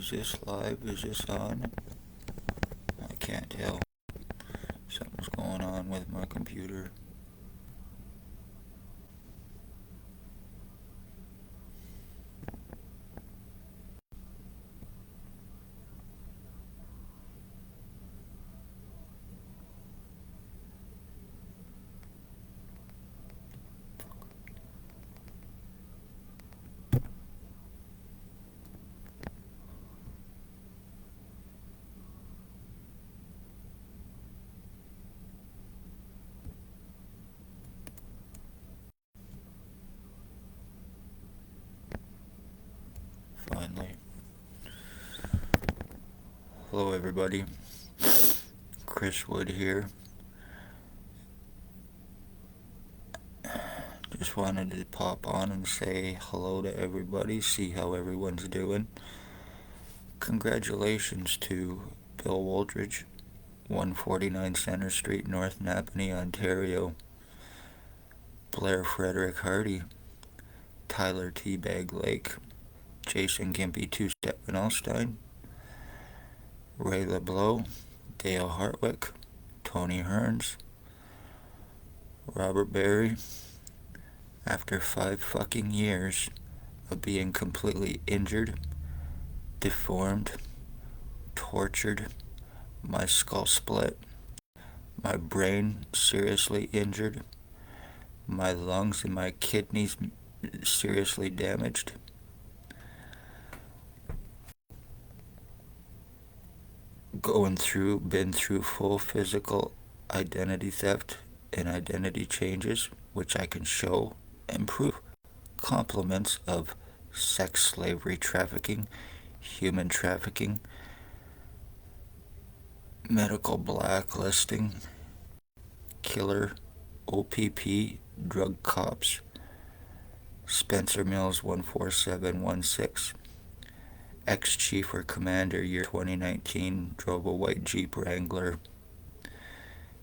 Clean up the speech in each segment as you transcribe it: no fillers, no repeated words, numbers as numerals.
Is this live? Is this on? I can't tell. Something's going on with my computer. Finally. Hello everybody. Chris Wood here. Just wanted to pop on and say hello to everybody, see how everyone's doing. Congratulations to Bill Woldridge, 149 Center Street, North Napanee, Ontario. Blair Frederick Hardy, Tyler Teabag Lake, Jason Gimpy Two-Step Van Alstyne, Ray LeBlow, Dale Hartwick, Tony Hearns, Robert Berry. After 5 fucking years of being completely injured, deformed, tortured, my skull split, my brain seriously injured, my lungs and my kidneys seriously damaged, been through full physical identity theft and identity changes, which I can show and prove. Compliments of sex slavery trafficking, human trafficking, medical blacklisting, killer, OPP, drug cops, Spencer Mills 14716, ex-chief or commander, year 2019, drove a white Jeep Wrangler.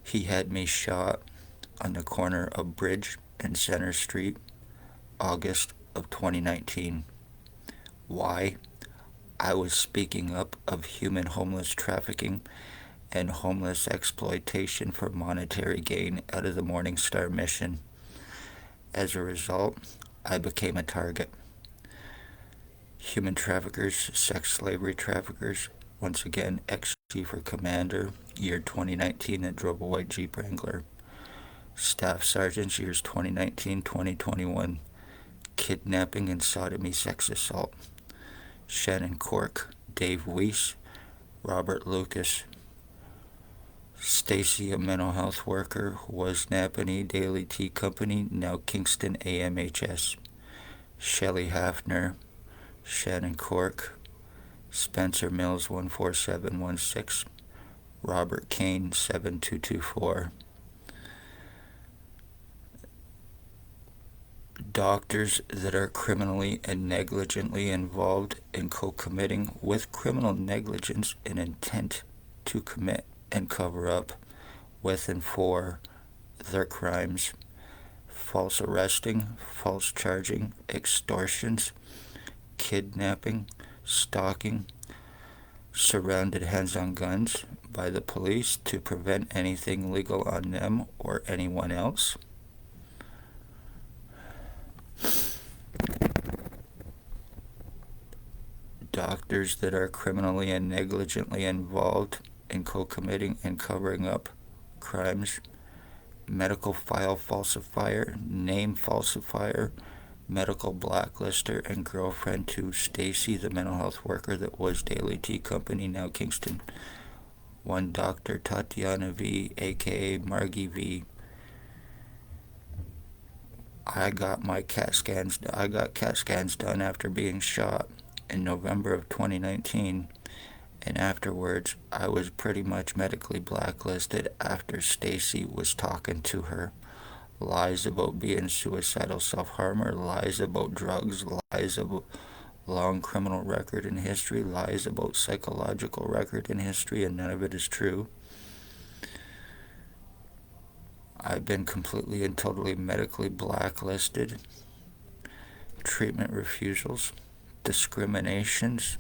He had me shot on the corner of Bridge and Center Street, August of 2019. Why? I was speaking up of human homeless trafficking and homeless exploitation for monetary gain out of the Morning Star mission. As a result, I became a target. Human traffickers, sex slavery traffickers, once again, ex-chief or commander, year 2019, that drove a white Jeep Wrangler. Staff sergeants, years 2019-2021, kidnapping and sodomy sex assault. Shannon Cork, Dave Weiss, Robert Lucas. Stacy, a mental health worker, was Napanee Daily Tea Company, now Kingston AMHS. Shelley Hafner, Shannon Cork, Spencer Mills 14716, Robert Kane 7224. Doctors that are criminally and negligently involved in co-committing with criminal negligence an intent to commit and cover up with and for their crimes, false arresting, false charging, extortions, kidnapping, stalking, surrounded hands on guns by the police to prevent anything legal on them or anyone else. Doctors that are criminally and negligently involved in co-committing and covering up crimes, medical file falsifier, name falsifier, medical blacklister, and girlfriend to Stacy, the mental health worker that was Daily Tea Company, now Kingston. One Dr. Tatiana V, aka Margie V. I got CAT scans done after being shot in November of 2019, and afterwards I was pretty much medically blacklisted after Stacy was talking to her. Lies about being suicidal self-harmer, lies about drugs, lies about long criminal record and history, lies about psychological record and history, and none of it is true. I've been completely and totally medically blacklisted. Treatment refusals, discriminations,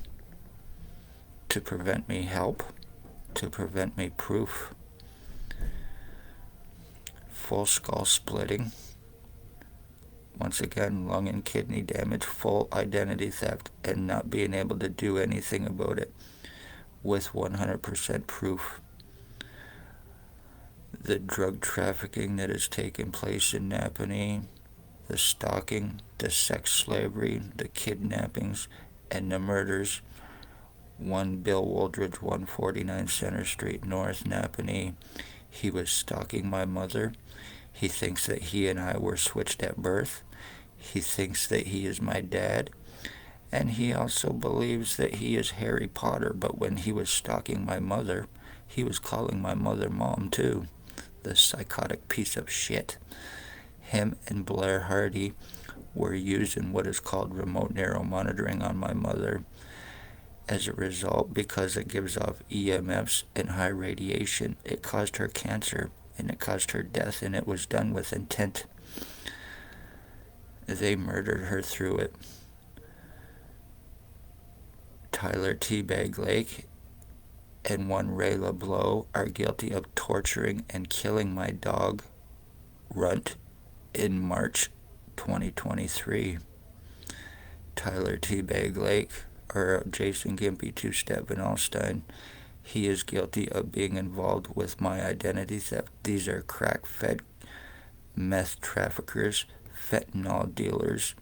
to prevent me help, to prevent me proof, full skull splitting, once again lung and kidney damage, full identity theft, and not being able to do anything about it with 100% proof. The drug trafficking that has taken place in Napanee, the stalking, the sex slavery, the kidnappings, and the murders. One Bill Woldridge, 149 Center Street North, Napanee. He was stalking my mother. He thinks that he and I were switched at birth. He thinks that he is my dad. And he also believes that he is Harry Potter, but when he was stalking my mother, he was calling my mother Mom too. The psychotic piece of shit. Him and Blair Hardy were using what is called remote neuromonitoring on my mother. As a result, because it gives off EMFs and high radiation, it caused her cancer and it caused her death, and it was done with intent. They murdered her through it. Tyler Teabag Lake and one Ray LeBlanc are guilty of torturing and killing my dog, Runt, in March 2023. Tyler Teabag Lake, or Jason Gimpy Two-Step Van Alstyne, he is guilty of being involved with my identity theft. These are crack-fed meth traffickers, fentanyl dealers,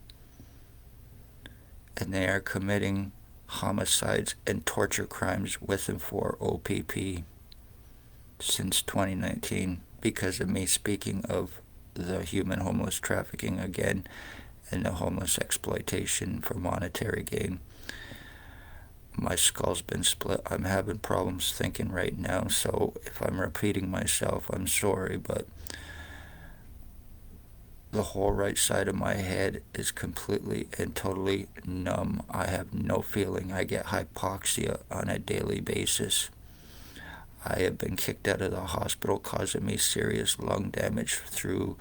and they are committing homicides and torture crimes with and for OPP since 2019 because of me speaking of the human homeless trafficking again and the homeless exploitation for monetary gain. My skull's been split. I'm having problems thinking right now, so if I'm repeating myself, I'm sorry, but the whole right side of my head is completely and totally numb. I have no feeling. I get hypoxia on a daily basis. I have been kicked out of the hospital, causing me serious lung damage through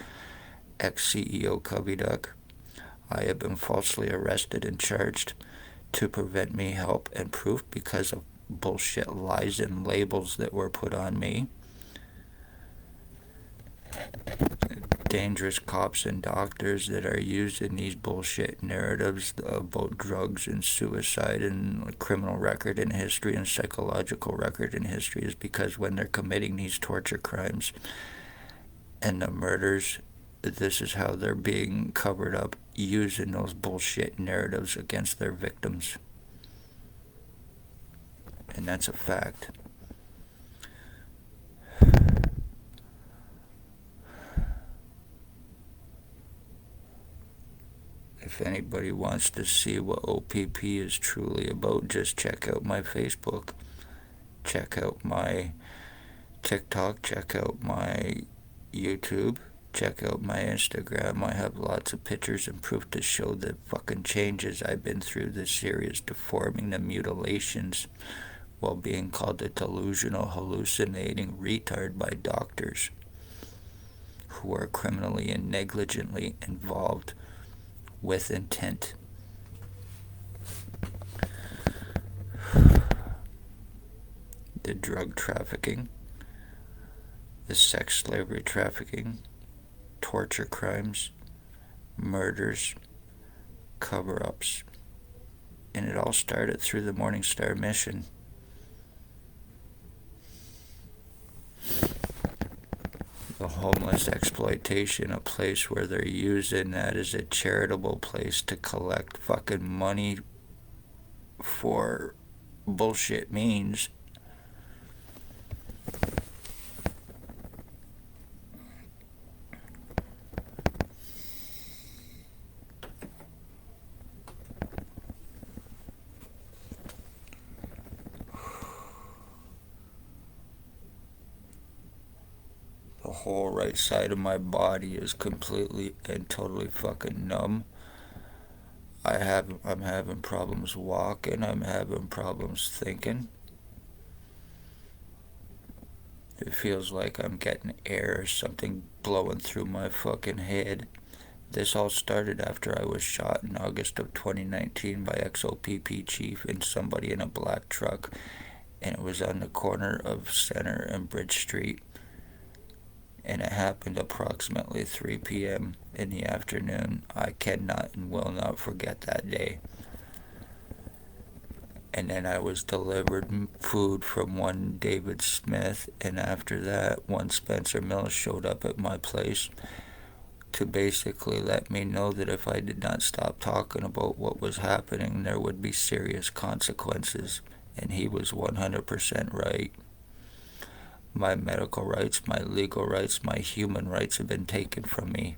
ex-CEO Cubby Duck. I have been falsely arrested and charged to prevent me help and proof because of bullshit lies and labels that were put on me. Dangerous cops and doctors that are used in these bullshit narratives about drugs and suicide and criminal record and history and psychological record and history is because when they're committing these torture crimes and the murders, this is how they're being covered up, using those bullshit narratives against their victims. And that's a fact. If anybody wants to see what OPP is truly about, just check out my Facebook, check out my TikTok, check out my YouTube, check out my Instagram. I have lots of pictures and proof to show the fucking changes I've been through, the serious deforming, the mutilations, while being called a delusional, hallucinating retard by doctors who are criminally and negligently involved with intent. The drug trafficking, the sex slavery trafficking, torture crimes, murders, cover-ups. And it all started through the Morning Star mission. The homeless exploitation, a place where they're using that as a charitable place to collect fucking money for bullshit means. The whole right side of my body is completely and totally fucking numb. I'm having problems walking. I'm having problems thinking. It feels like I'm getting air or something blowing through my fucking head. This all started after I was shot in August of 2019 by XOPP chief and somebody in a black truck, and it was on the corner of Center and Bridge Street, and it happened approximately 3 p.m. in the afternoon. I cannot and will not forget that day. And then I was delivered food from one David Smith, and after that, one Spencer Mills showed up at my place to basically let me know that if I did not stop talking about what was happening, there would be serious consequences. And he was 100% right. My medical rights, my legal rights, my human rights have been taken from me.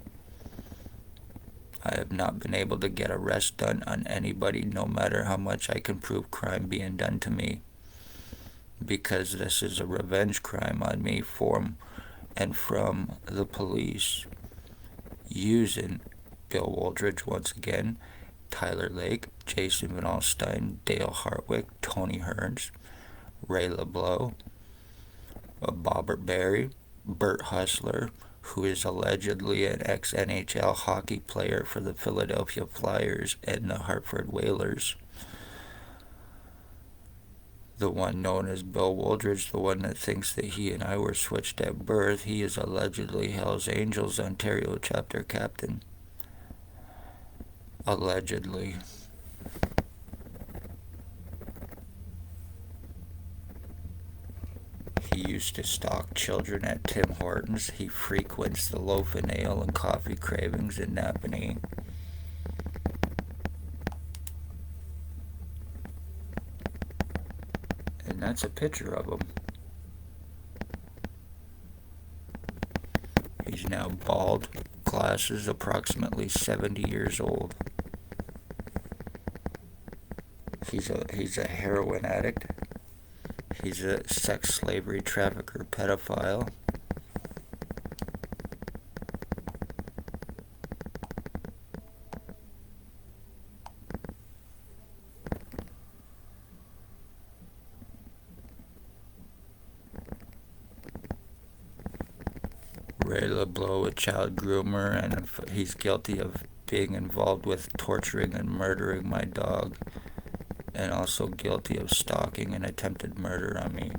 I have not been able to get arrest done on anybody, no matter how much I can prove crime being done to me, because this is a revenge crime on me from the police, using Bill Wooldridge once again, Tyler Lake, Jason Van Alstyne, Dale Hartwick, Tony Hearns, Ray LeBlanc, Bobbert Berry, Bert Hustler, who is allegedly an ex-NHL hockey player for the Philadelphia Flyers and the Hartford Whalers. The one known as Bill Wooldridge, the one that thinks that he and I were switched at birth, he is allegedly Hells Angels Ontario chapter captain. Allegedly. He used to stalk children at Tim Hortons. He frequents the Loaf and Ale and Coffee Cravings in Napanee. And that's a picture of him. He's now bald, glasses, approximately 70 years old. He's a heroin addict. He's a sex slavery trafficker, pedophile. Ray LeBlanc, a child groomer, and he's guilty of being involved with torturing and murdering my dog, and also guilty of stalking and attempted murder on me.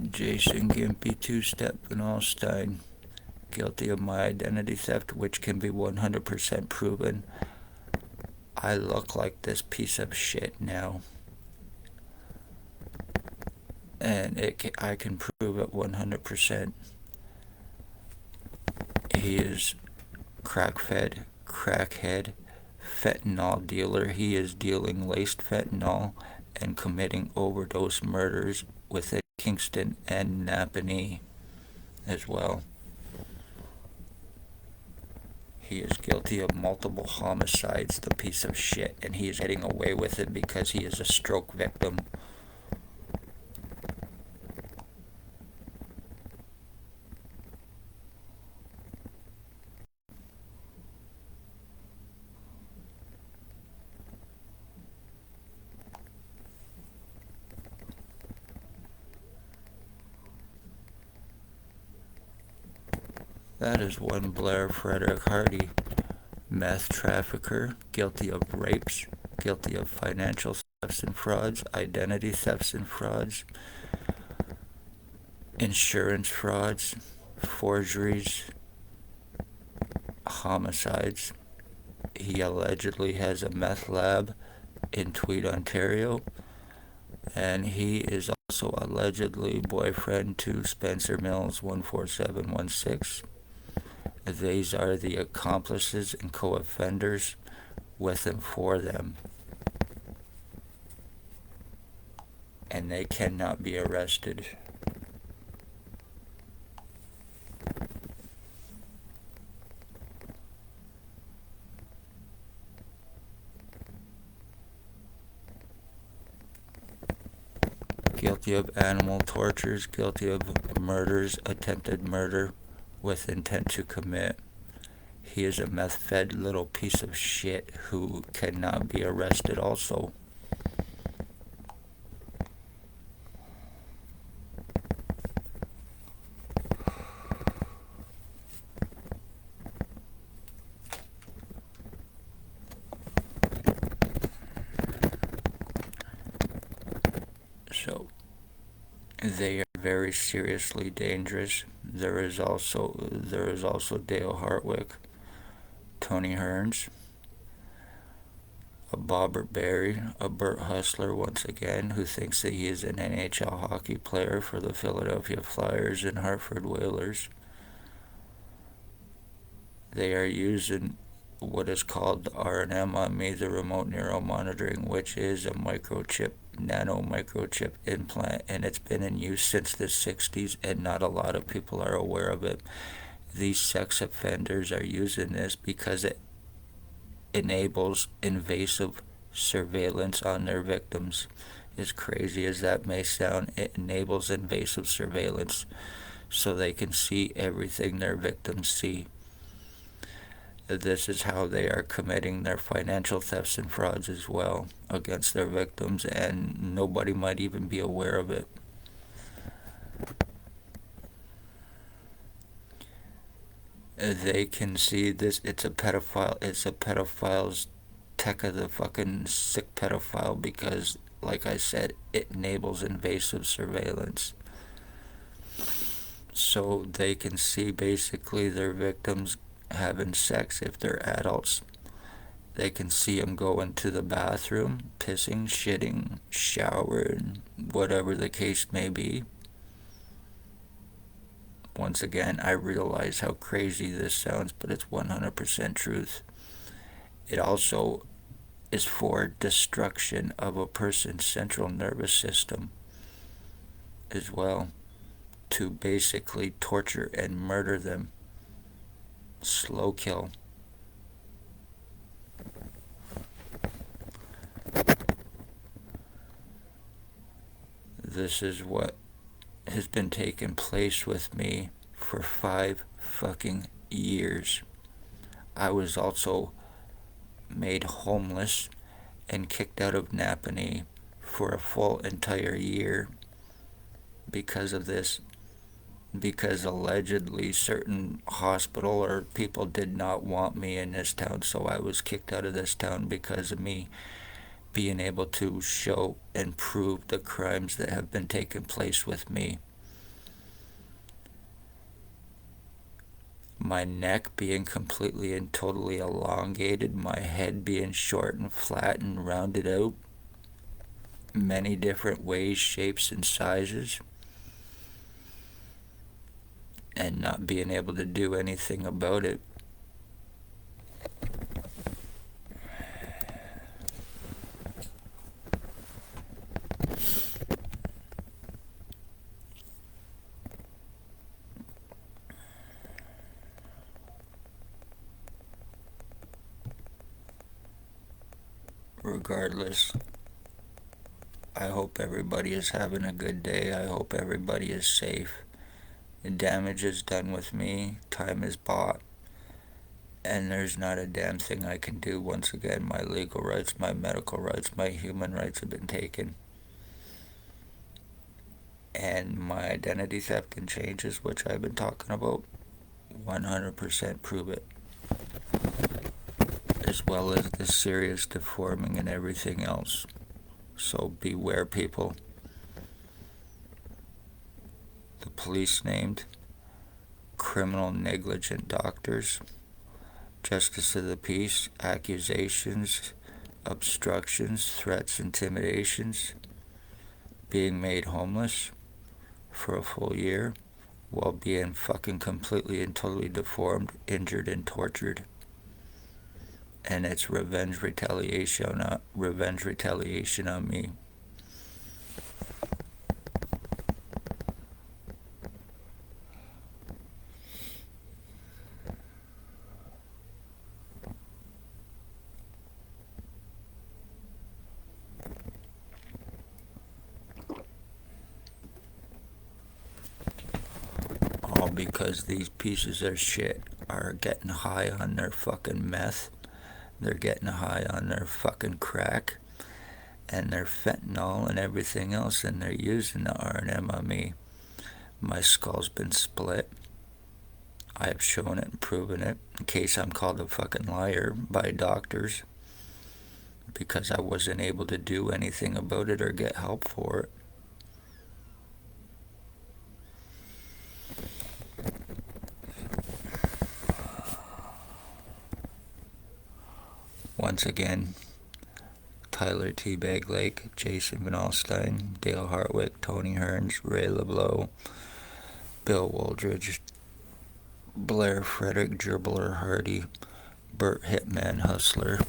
Jason Gimpy, two-step Van Alstyne, guilty of my identity theft, which can be 100% proven. I look like this piece of shit now, and I can prove it 100%. He is crack-fed, crackhead, fentanyl dealer. He is dealing laced fentanyl and committing overdose murders within Kingston and Napanee as well. He is guilty of multiple homicides, the piece of shit, and he is getting away with it because he is a stroke victim. That is one Blair Frederick Hardy, meth trafficker, guilty of rapes, guilty of financial thefts and frauds, identity thefts and frauds, insurance frauds, forgeries, homicides. He allegedly has a meth lab in Tweed, Ontario, and he is also allegedly boyfriend to Spencer Mills 14716. These are the accomplices and co-offenders with and for them, and they cannot be arrested. guilty of animal tortures, guilty of murders, attempted murder with intent to commit. He is a meth-fed little piece of shit who cannot be arrested also. So, they are very seriously dangerous. There is also Dale Hartwick, Tony Hearns, a Bobbert Berry, a Burt Hustler once again, who thinks that he is an NHL hockey player for the Philadelphia Flyers and Hartford Whalers. They are using what is called the R&M on me, the remote neural monitoring, which is a nano microchip implant, and it's been in use since the 60s, and not a lot of people are aware of it. These sex offenders are using this because it enables invasive surveillance on their victims. As crazy as that may sound, it enables invasive surveillance so they can see everything their victims see. This is how they are committing their financial thefts and frauds as well against their victims, and nobody might even be aware of it. They can see this. It's a pedophile's tech of the fucking sick pedophile because, like I said, it enables invasive surveillance. So they can see basically their victims having sex if they're adults. They can see them go into the bathroom, pissing, shitting, showering, whatever the case may be. Once again, I realize how crazy this sounds, but it's 100% truth. It also is for destruction of a person's central nervous system as well, to basically torture and murder them. Slow kill. This is what has been taking place with me for 5 fucking years. I was also made homeless and kicked out of Napanee for a full entire year because of this. Because allegedly certain hospital or people did not want me in this town, so I was kicked out of this town because of me being able to show and prove the crimes that have been taking place with me. My neck being completely and totally elongated, my head being short and flat and rounded out, many different ways, shapes, and sizes, and not being able to do anything about it. Regardless, I hope everybody is having a good day. I hope everybody is safe. The damage is done with me. Time is bought. And there's not a damn thing I can do. Once again, my legal rights, my medical rights, my human rights have been taken. And my identity theft and changes, which I've been talking about, 100% prove it. As well as the serious deforming and everything else. So beware, people. The police named criminal negligent doctors, justice of the peace, accusations, obstructions, threats, intimidations, being made homeless for a full year while being fucking completely and totally deformed, injured, and tortured. And it's revenge retaliation on me. because these pieces of shit are getting high on their fucking meth. They're getting high on their fucking crack and their fentanyl and everything else, and they're using the R&M on me. My skull's been split. I have shown it and proven it, in case I'm called a fucking liar by doctors, because I wasn't able to do anything about it or get help for it. Once again, Tyler Teabag Lake, Jason Van Alstyne, Dale Hartwick, Tony Hearns, Ray LeBlanc, Bill Wooldridge, Blair Frederick, Gerbler Hardy, Bert Hitman Hustler,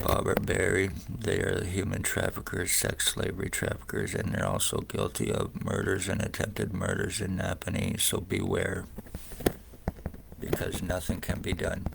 Robert Berry. They are the human traffickers, sex slavery traffickers, and they're also guilty of murders and attempted murders in Napanee, so beware, because nothing can be done.